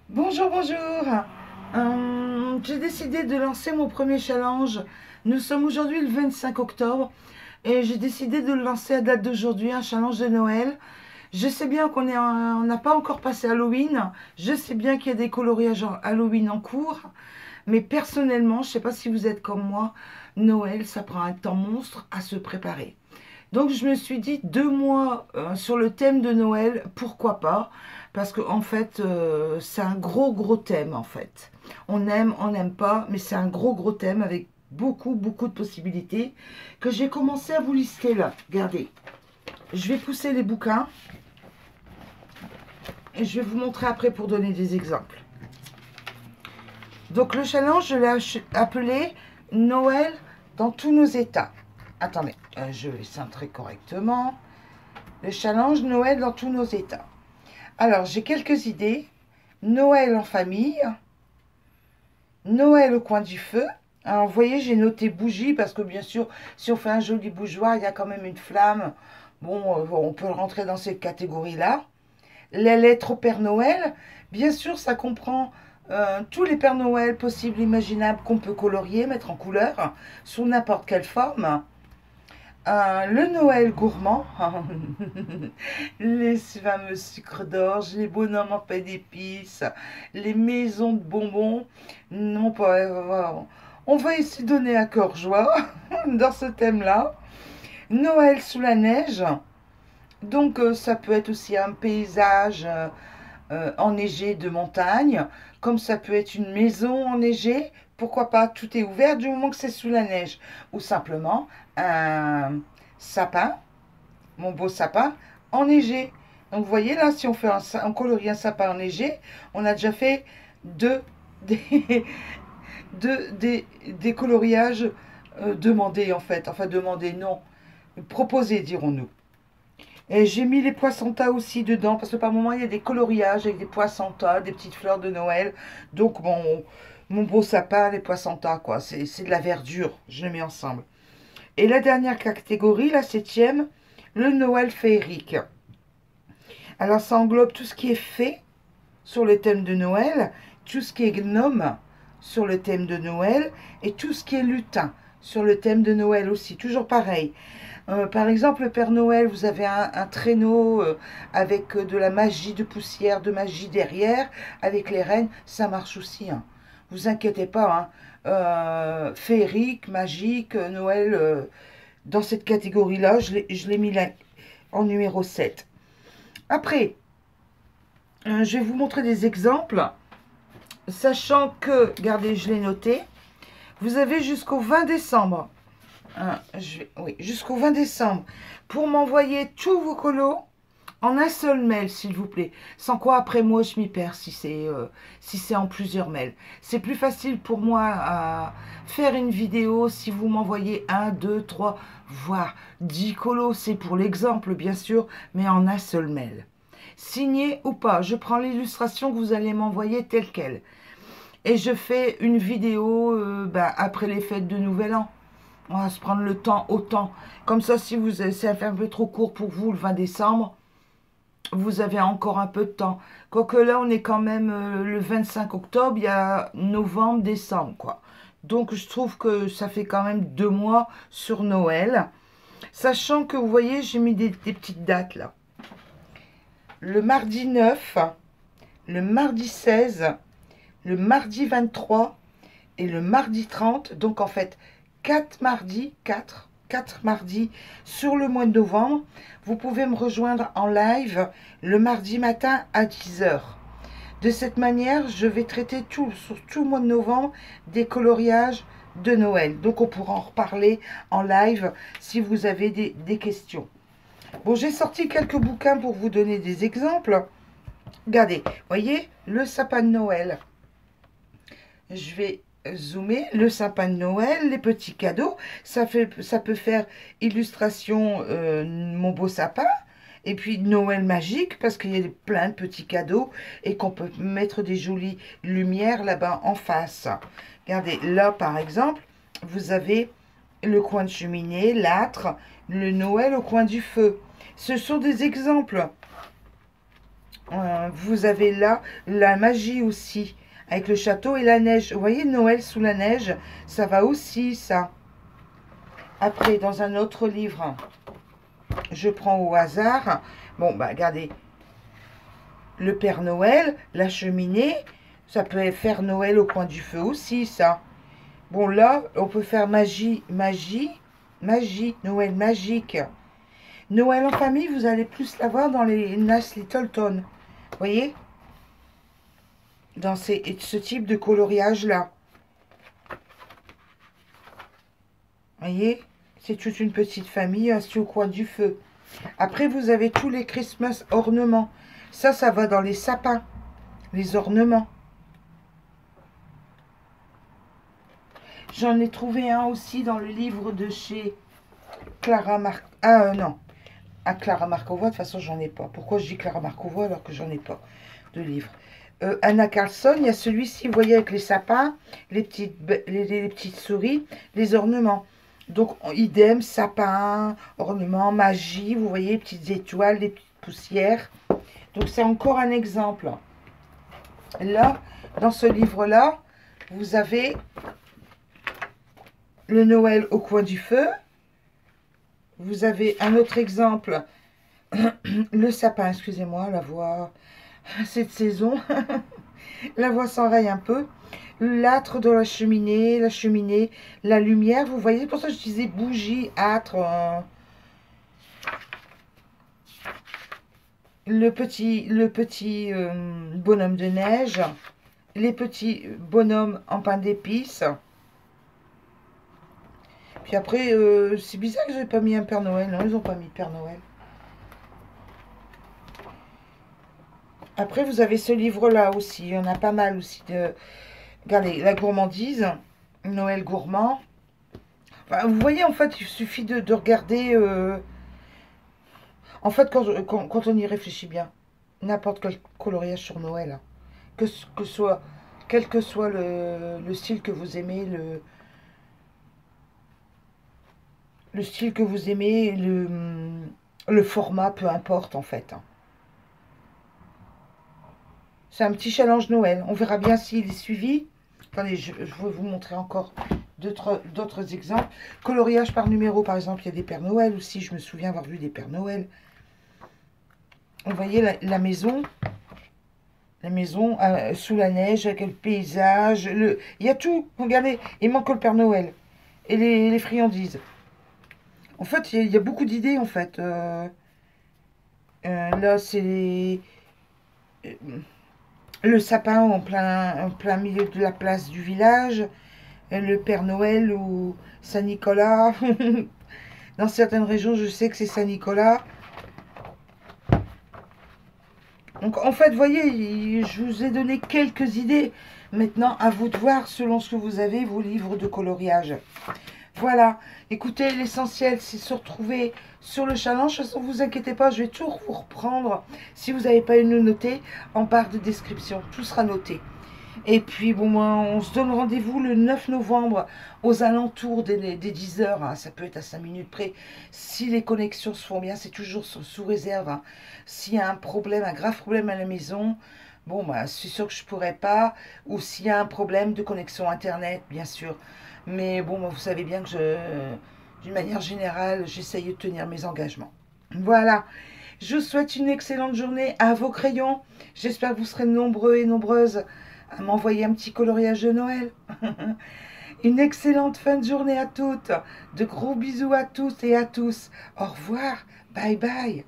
Bonjour, bonjour. J'ai décidé de lancer mon premier challenge. Nous sommes aujourd'hui le 25 octobre et j'ai décidé de le lancer à date d'aujourd'hui, un challenge de Noël. Je sais bien on n'a pas encore passé Halloween. Je sais bien qu'il y a des coloriages Halloween en cours. Mais personnellement, je ne sais pas si vous êtes comme moi, Noël, ça prend un temps monstre à se préparer. Donc je me suis dit 2 mois sur le thème de Noël, pourquoi pas? Parce que en fait, c'est un gros thème en fait. On n'aime pas, mais c'est un gros thème avec beaucoup de possibilités que j'ai commencé à vous lister là. Regardez, je vais pousser les bouquins et je vais vous montrer après pour donner des exemples. Donc le challenge, je l'ai appelé Noël dans tous nos états. Attendez, je vais centrer correctement. Le challenge Noël dans tous nos états. Alors, j'ai quelques idées. Noël en famille. Noël au coin du feu. Alors, vous voyez, j'ai noté bougie parce que bien sûr, si on fait un joli bougeoir, il y a quand même une flamme. Bon, on peut rentrer dans cette catégorie-là. Les lettres au Père Noël. Bien sûr, ça comprend tous les Pères Noël possibles, imaginables qu'on peut colorier, mettre en couleur, sous n'importe quelle forme. Le Noël gourmand, les fameux sucres d'orge, les bonhommes en pain d'épices, les maisons de bonbons. Non, pas, on va ici donner un cœur joie dans ce thème-là. Noël sous la neige. Donc ça peut être aussi un paysage enneigé de montagne, comme ça peut être une maison enneigée. Pourquoi pas, tout est ouvert du moment que c'est sous la neige. Ou simplement un sapin, mon beau sapin, enneigé. Donc vous voyez là, si on fait on colorie un sapin enneigé, on a déjà fait deux des, des coloriages demandés en fait. Enfin demandés, non, proposés dirons-nous. Et j'ai mis les poisson-tas aussi dedans, parce que par moment, il y a des coloriages avec des poisson-tas, des petites fleurs de Noël. Donc, mon beau sapin, les poisson-tas, quoi. C'est de la verdure, je les mets ensemble. Et la dernière catégorie, la 7e, le Noël féerique. Alors, ça englobe tout ce qui est fée sur le thème de Noël, tout ce qui est gnome sur le thème de Noël, et tout ce qui est lutin sur le thème de Noël aussi. Toujours pareil. Par exemple, le Père Noël, vous avez un traîneau avec de la magie de poussière, de magie derrière, avec les reines, ça marche aussi. Hein. Vous inquiétez pas. Hein. Féerique, magique, Noël, dans cette catégorie-là, je l'ai mis là, en numéro 7. Après, je vais vous montrer des exemples, sachant que, regardez, je l'ai noté, vous avez jusqu'au 20 décembre. Oui, jusqu'au 20 décembre pour m'envoyer tous vos colos en un seul mail, s'il vous plaît. Sans quoi, après moi, je m'y perds si c'est en plusieurs mails. C'est plus facile pour moi à faire une vidéo si vous m'envoyez 1, 2, 3, voire 10 colos. C'est pour l'exemple, bien sûr, mais en un seul mail. Signé ou pas, je prends l'illustration que vous allez m'envoyer telle qu'elle. Et je fais une vidéo après les fêtes de Nouvel An. On va se prendre le temps autant. Comme ça, si vous c'est un peu trop court pour vous le 20 décembre, vous avez encore un peu de temps. Quoique là, on est quand même le 25 octobre, il y a novembre, décembre, quoi. Donc, je trouve que ça fait quand même 2 mois sur Noël. Sachant que, vous voyez, j'ai mis des petites dates, là. Le mardi 9, le mardi 16, le mardi 23 et le mardi 30. Donc, en fait, 4 mardis, 4 mardis sur le mois de novembre. Vous pouvez me rejoindre en live le mardi matin à 10 h. De cette manière, je vais traiter sur tout le mois de novembre des coloriages de Noël. Donc, on pourra en reparler en live si vous avez des questions. Bon, j'ai sorti quelques bouquins pour vous donner des exemples. Regardez, voyez, le sapin de Noël. Je vais zoomer, le sapin de Noël, les petits cadeaux. Ça peut faire illustration mon beau sapin. Et puis Noël magique, parce qu'il y a plein de petits cadeaux et qu'on peut mettre des jolies lumières là-bas en face. Regardez, là par exemple, vous avez le coin de cheminée, l'âtre, le Noël au coin du feu. Ce sont des exemples. Vous avez là la magie aussi, avec le château et la neige. Vous voyez, Noël sous la neige, ça va aussi, ça. Après, dans un autre livre, je prends au hasard. Bon, bah, regardez. Le Père Noël, la cheminée, ça peut faire Noël au coin du feu aussi, ça. Bon, là, on peut faire magie, magie, magie, Noël magique. Noël en famille, vous allez plus l'avoir dans les Nice Littleton. Vous voyez? Dans ce type de coloriage-là. Vous voyez? C'est toute une petite famille assise au coin du feu. Après, vous avez tous les Christmas ornements. Ça va dans les sapins, les ornements. J'en ai trouvé un aussi dans le livre de chez Clara Marc... Ah non, à Clara Markova, de toute façon, j'en ai pas. Pourquoi je dis Clara Markova alors que j'en ai pas de livre? Anna Carlson, il y a celui-ci, vous voyez, avec les sapins, les petites souris, les ornements. Donc, idem, sapin, ornements, magie, vous voyez, les petites étoiles, les petites poussières. Donc, c'est encore un exemple. Là, dans ce livre-là, vous avez le Noël au coin du feu. Vous avez un autre exemple, le sapin, excusez-moi, la voix, cette saison, la voix s'enraye un peu. L'âtre dans la cheminée, la lumière, vous voyez, pour ça je disais bougie, âtre. Le petit bonhomme de neige, les petits bonhommes en pain d'épices. Puis après, c'est bizarre que je n'ai pas mis un Père Noël. Non, ils n'ont pas mis Père Noël. Après, vous avez ce livre-là aussi. Il y en a pas mal aussi. Regardez, la gourmandise. Noël gourmand. Enfin, vous voyez, en fait, il suffit de regarder... En fait, quand on y réfléchit bien, n'importe quel coloriage sur Noël, hein, quel que soit le style que vous aimez, le style que vous aimez, le format, peu importe en fait. Hein. C'est un petit challenge Noël. On verra bien s'il est suivi. Attendez, je vais vous montrer encore d'autres exemples. Coloriage par numéro, par exemple, il y a des Pères Noël aussi. Je me souviens avoir vu des Pères Noël. Vous voyez la maison sous la neige, avec le paysage. Il y a tout. Regardez, il manque que le Père Noël. Et les friandises. En fait, il y a beaucoup d'idées, en fait. Là, c'est le sapin en plein milieu de la place du village. Le Père Noël ou Saint-Nicolas. Dans certaines régions, je sais que c'est Saint-Nicolas. Donc, en fait, vous voyez, je vous ai donné quelques idées. Maintenant, à vous de voir, selon ce que vous avez, vos livres de coloriage. Voilà, écoutez, l'essentiel, c'est se retrouver sur le challenge. Ne vous inquiétez pas, je vais tout vous reprendre. Si vous n'avez pas eu de noter, en barre de description, tout sera noté. Et puis, bon, on se donne rendez-vous le 9 novembre aux alentours des 10 heures. Hein, ça peut être à 5 minutes près. Si les connexions se font bien, c'est toujours sous réserve. Hein. S'il y a un problème, un grave problème à la maison, bon, bah, c'est sûr que je ne pourrais pas. Ou s'il y a un problème de connexion Internet, bien sûr. Mais bon, vous savez bien que d'une manière générale, j'essaye de tenir mes engagements. Voilà. Je vous souhaite une excellente journée à vos crayons. J'espère que vous serez nombreux et nombreuses à m'envoyer un petit coloriage de Noël. Une excellente fin de journée à toutes. De gros bisous à tous et à tous. Au revoir. Bye bye.